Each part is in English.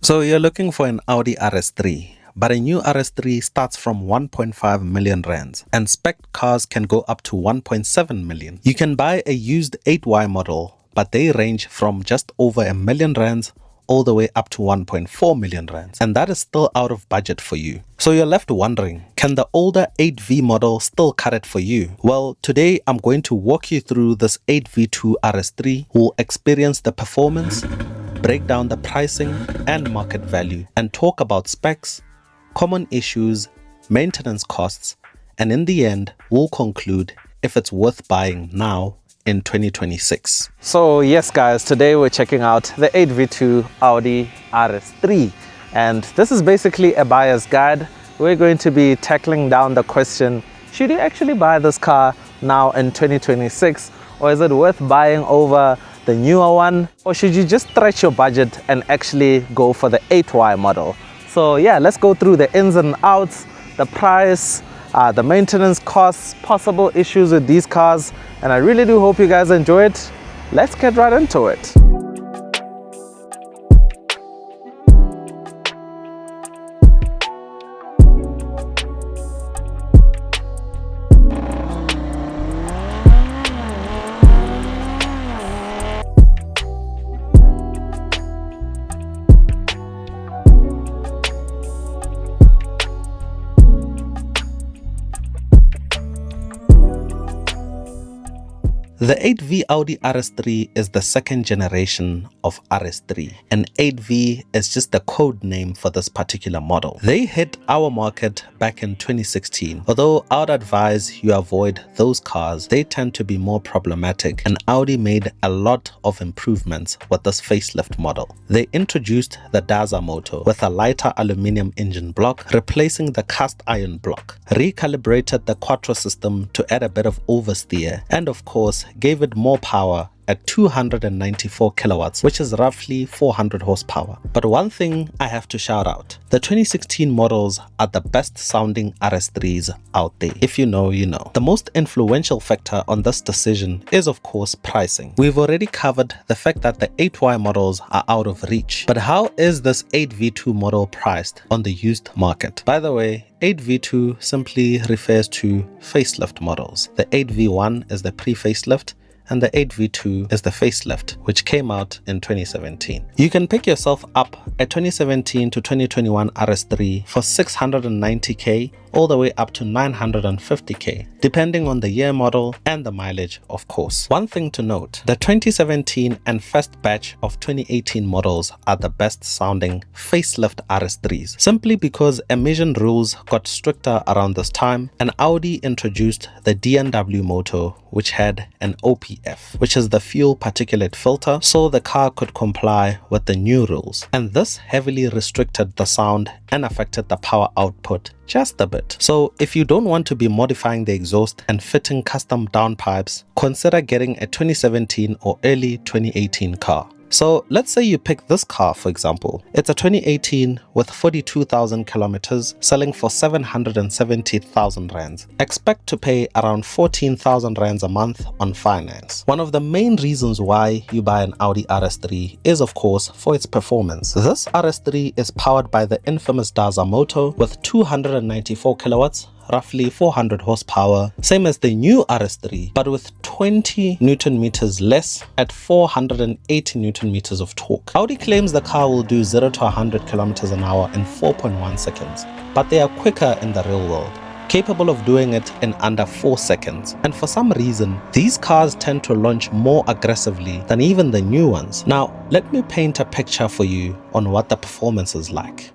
So you're looking for an Audi RS3, but a new RS3 starts from 1.5 million rands, and spec cars can go up to 1.7 million. You can buy a used 8Y model, but they range from just over a million rands all the way up to 1.4 million rands, and that is still out of budget for you. So you're left wondering, can the older 8V model still cut it for you? Well, today I'm going to walk you through this 8V2 RS3. We'll experience the performance, break down the pricing and market value, and talk about specs, common issues, maintenance costs, and in the end, we'll conclude if it's worth buying now in 2026. So yes guys, today we're checking out the 8V2 Audi RS3, and this is basically a buyer's guide. We're going to be tackling down the question, should you actually buy this car now in 2026, or is it worth buying over the newer one, or should you just stretch your budget and actually go for the 8Y model? So yeah, let's go through the ins and outs, the price, the maintenance costs, possible issues with these cars, and I really do hope you guys enjoy it. Let's get right into it. The 8V Audi RS3 is the second generation of RS3, and 8V is just the code name for this particular model. They hit our market back in 2016. Although I'd advise you avoid those cars, they tend to be more problematic, and Audi made a lot of improvements with this facelift model. They introduced the Daza motor with a lighter aluminium engine block, replacing the cast iron block, recalibrated the quattro system to add a bit of oversteer, and of course gave it more power at 294 kilowatts, which is roughly 400 horsepower. But one thing I have to shout out, the 2016 models are the best sounding RS3s out there. If you know, you know. The most influential factor on this decision is of course pricing. We've already covered the fact that the 8Y models are out of reach, but how is this 8V2 model priced on the used market? By the way, 8V2 simply refers to facelift models. The 8V1 is the pre-facelift, and the 8V2 is the facelift, which came out in 2017. You can pick yourself up a 2017 to 2021 RS3 for 690k all the way up to 950k, depending on the year model and the mileage, of course. One thing to note, the 2017 and first batch of 2018 models are the best sounding facelift RS3s, simply because emission rules got stricter around this time, and Audi introduced the DNW motor, which had an OPF, which is the fuel particulate filter, so the car could comply with the new rules. And this heavily restricted the sound and affected the power output just a bit. So if you don't want to be modifying the exhaust and fitting custom downpipes, consider getting a 2017 or early 2018 car. So let's say you pick this car, for example. It's a 2018 with 42,000 kilometers, selling for 770,000 rands. Expect to pay around 14,000 rands a month on finance. One of the main reasons why you buy an Audi RS3 is of course for its performance. This RS3 is powered by the infamous Daza motor with 294 kilowatts, roughly 400 horsepower, same as the new RS3, but with 20 Newton meters less at 480 Newton meters of torque. Audi claims the car will do 0 to 100 kilometers an hour in 4.1 seconds, but they are quicker in the real world, capable of doing it in under 4 seconds. And for some reason, these cars tend to launch more aggressively than even the new ones. Now, let me paint a picture for you on what the performance is like.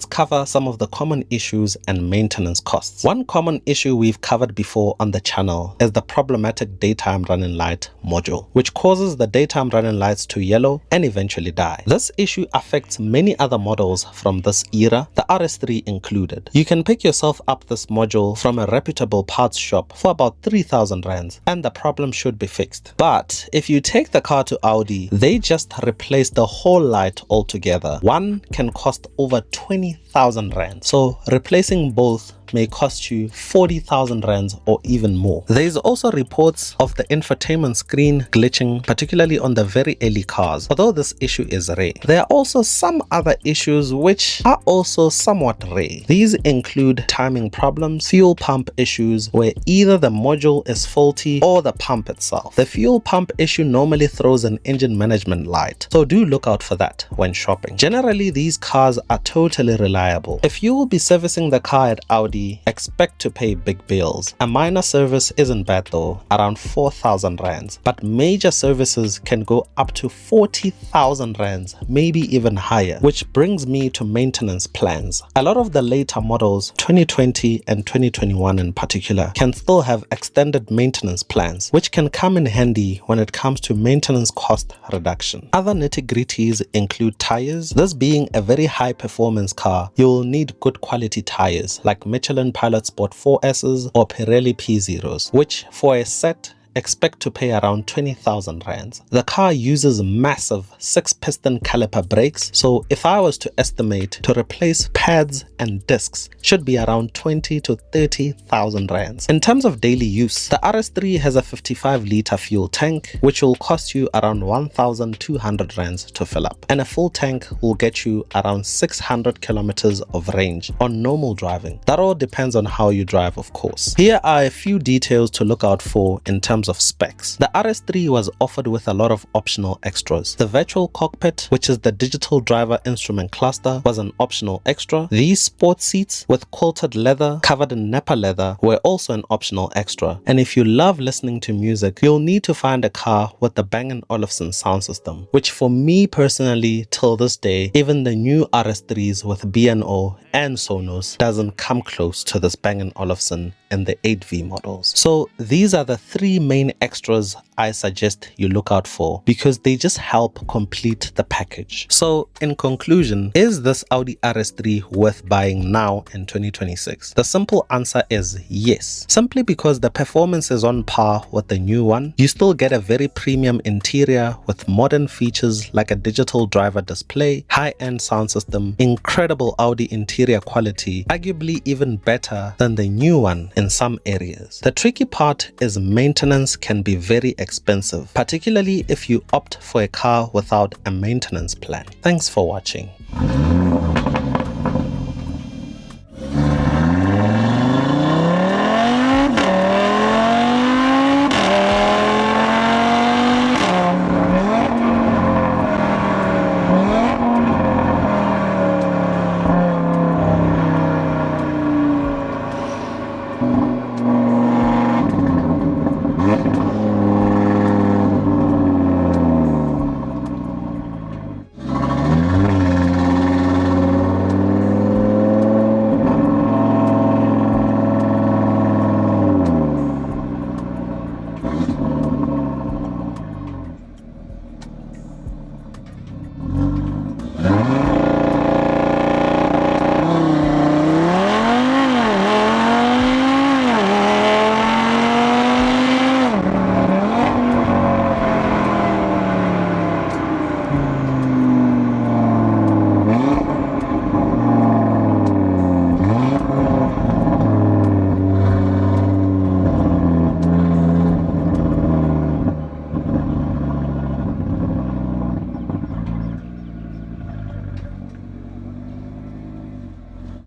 let's cover some of the common issues and maintenance costs. One common issue we've covered before on the channel is the problematic daytime running light module, which causes the daytime running lights to yellow and eventually die. This issue affects many other models from this era, the RS3 included. You can pick yourself up this module from a reputable parts shop for about 3,000 rands and the problem should be fixed. But if you take the car to Audi, they just replace the whole light altogether. One can cost over 20,000 rand. So replacing both may cost you 40,000 rands or even more. There is also reports of the infotainment screen glitching, particularly on the very early cars, although this issue is rare. There are also some other issues which are also somewhat rare. These include timing problems, fuel pump issues where either the module is faulty or the pump itself. The fuel pump issue normally throws an engine management light, so do look out for that when shopping. Generally, these cars are totally reliable. If you will be servicing the car at Audi, expect to pay big bills. A minor service isn't bad though, around 4,000 rands, but major services can go up to 40,000 rands, maybe even higher, which brings me to maintenance plans. A lot of the later models, 2020 and 2021 in particular, can still have extended maintenance plans, which can come in handy when it comes to maintenance cost reduction. Other nitty-gritties include tires. This being a very high performance car, you will need good quality tires like Michelin Pilot Sport 4Ss or Pirelli P0s, which for a set expect to pay around 20,000 rands. The car uses massive 6-piston caliper brakes, so if I was to estimate to replace pads and discs should be around 20 to 30,000 rands. In terms of daily use, the RS3 has a 55-litre fuel tank, which will cost you around 1,200 rands to fill up, and a full tank will get you around 600 kilometers of range on normal driving. That all depends on how you drive, of course. Here are a few details to look out for in terms of specs. The RS3 was offered with a lot of optional extras. The virtual cockpit, which is the digital driver instrument cluster, was an optional extra. These sport seats with quilted leather covered in Nappa leather were also an optional extra. And if you love listening to music, you'll need to find a car with the Bang & Olufsen sound system, which for me personally, till this day, even the new RS3s with B&O and Sonos doesn't come close to this Bang & Olufsen in the 8V models. So these are the three main extras I suggest you look out for because they just help complete the package. So in conclusion, is this Audi RS3 worth buying now in 2026? The simple answer is yes, simply because the performance is on par with the new one. You still get a very premium interior with modern features like a digital driver display, high-end sound system, incredible Audi interior quality, arguably even better than the new one in some areas. The tricky part is maintenance can be very expensive, particularly if you opt for a car without a maintenance plan. Thanks for watching.